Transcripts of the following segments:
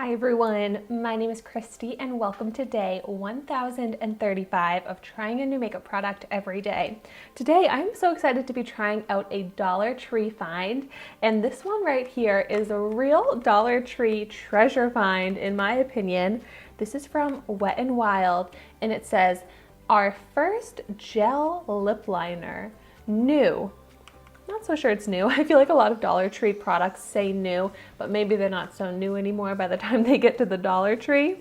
Hi everyone, my name is Christy and welcome to day 1035 of trying a new makeup product every day. Today I'm so excited to be trying out a Dollar Tree find, and this one right here is a real Dollar Tree treasure find in my opinion. This is from Wet n Wild and it says, "Our first gel lip liner, new." Not so sure it's new. I feel like a lot of Dollar Tree products say new, but maybe they're not so new anymore by the time they get to the Dollar Tree.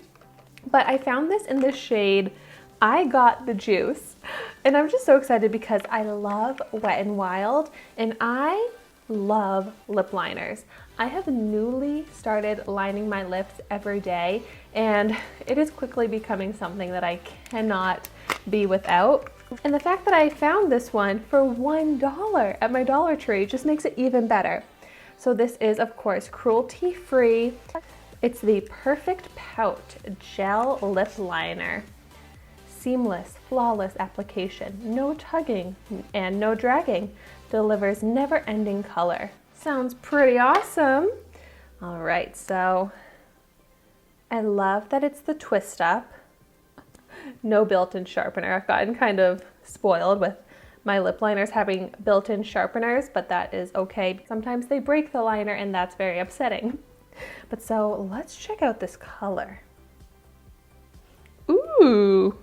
But I found this in the shade I Got the Juice. And I'm just so excited because I love Wet n Wild and I love lip liners. I have newly started lining my lips every day and it is quickly becoming something that I cannot be without. And the fact that I found this one for $1 at my Dollar Tree just makes it even better. So this is, of course, cruelty-free. It's the Perfect Pout Gel Lip Liner. Seamless, flawless application, no tugging and no dragging. Delivers never-ending color. Sounds pretty awesome. All right, so I love that it's the twist up. No built-in sharpener. I've gotten kind of spoiled with my lip liners having built-in sharpeners, but that is okay. Sometimes they break the liner and that's very upsetting. But so let's check out this color. Ooh,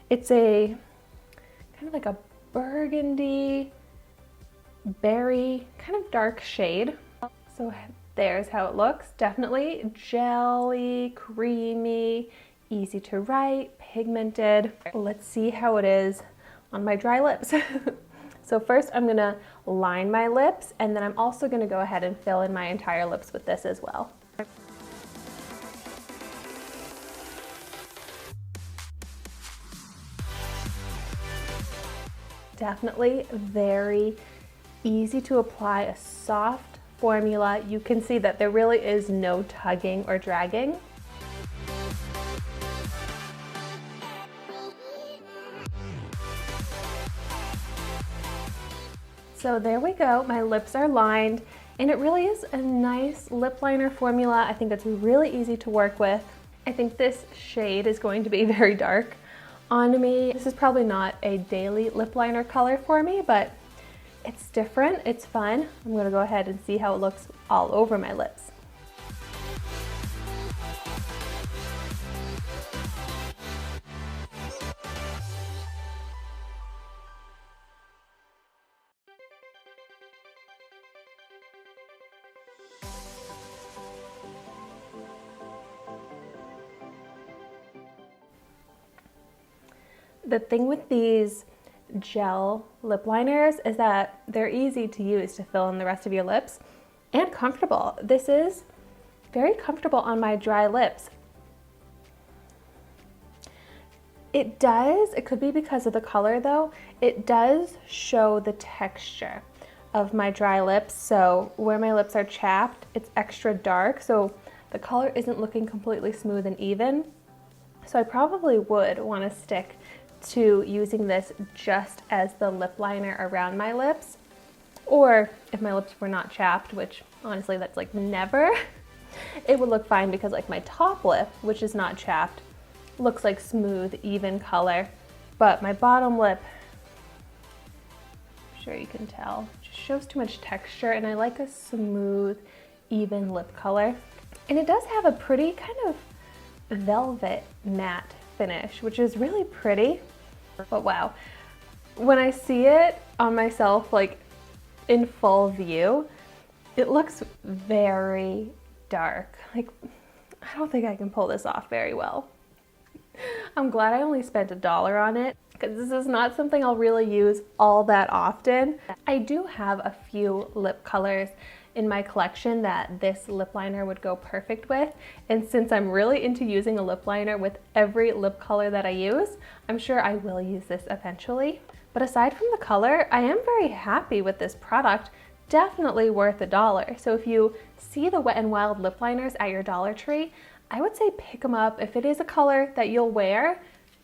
it's a kind of like a burgundy, berry, kind of dark shade. So there's how it looks. Definitely jelly, creamy, easy to write, pigmented. Let's see how it is on my dry lips. So first I'm gonna line my lips and then I'm also gonna go ahead and fill in my entire lips with this as well. Definitely very easy to apply, a soft formula. You can see that there really is no tugging or dragging. So there we go, my lips are lined and it really is a nice lip liner formula. I think it's really easy to work with. I think this shade is going to be very dark on me. This is probably not a daily lip liner color for me, but it's different, it's fun. I'm gonna go ahead and see how it looks all over my lips. The thing with these gel lip liners is that they're easy to use to fill in the rest of your lips and comfortable. This is very comfortable on my dry lips. It could be because of the color though, it does show the texture of my dry lips. So where my lips are chapped, it's extra dark. So the color isn't looking completely smooth and even. So I probably would want to stick to using this just as the lip liner around my lips, or if my lips were not chapped, which honestly that's like never, it would look fine because like my top lip, which is not chapped, looks like smooth, even color, but my bottom lip, I'm sure you can tell, just shows too much texture and I like a smooth, even lip color. And it does have a pretty kind of velvet matte finish, which is really pretty. But wow, when I see it on myself like in full view, it looks very dark. Like, I don't think I can pull this off very well. I'm glad I only spent $1 on it because this is not something I'll really use all that often. I do have a few lip colors in my collection that this lip liner would go perfect with, and since I'm really into using a lip liner with every lip color that I use, I'm sure I will use this eventually. But aside from the color, I am very happy with this product. Definitely worth $1. So if you see the Wet n Wild lip liners at your Dollar Tree, I would say pick them up. If it is a color that you'll wear,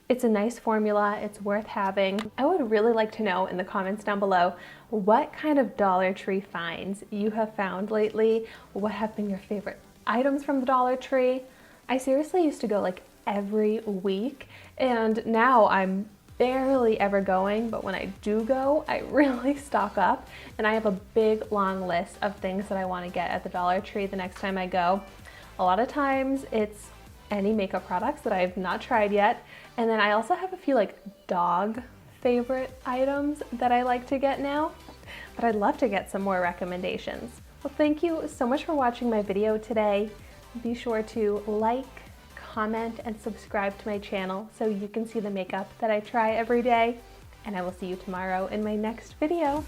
it's a nice formula, it's worth having. I would really like to know in the comments down below what kind of Dollar Tree finds you have found lately. What have been your favorite items from the Dollar Tree. I seriously used to go like every week, and now I'm barely ever going, but when I do go, I really stock up, and I have a big long list of things that I want to get at the Dollar Tree the next time I go. A lot of times it's any makeup products that I've not tried yet, and then I also have a few like dog favorite items that I like to get now, but I'd love to get some more recommendations. Well, thank you so much for watching my video today. Be sure to like, comment, and subscribe to my channel so you can see the makeup that I try every day. And I will see you tomorrow in my next video.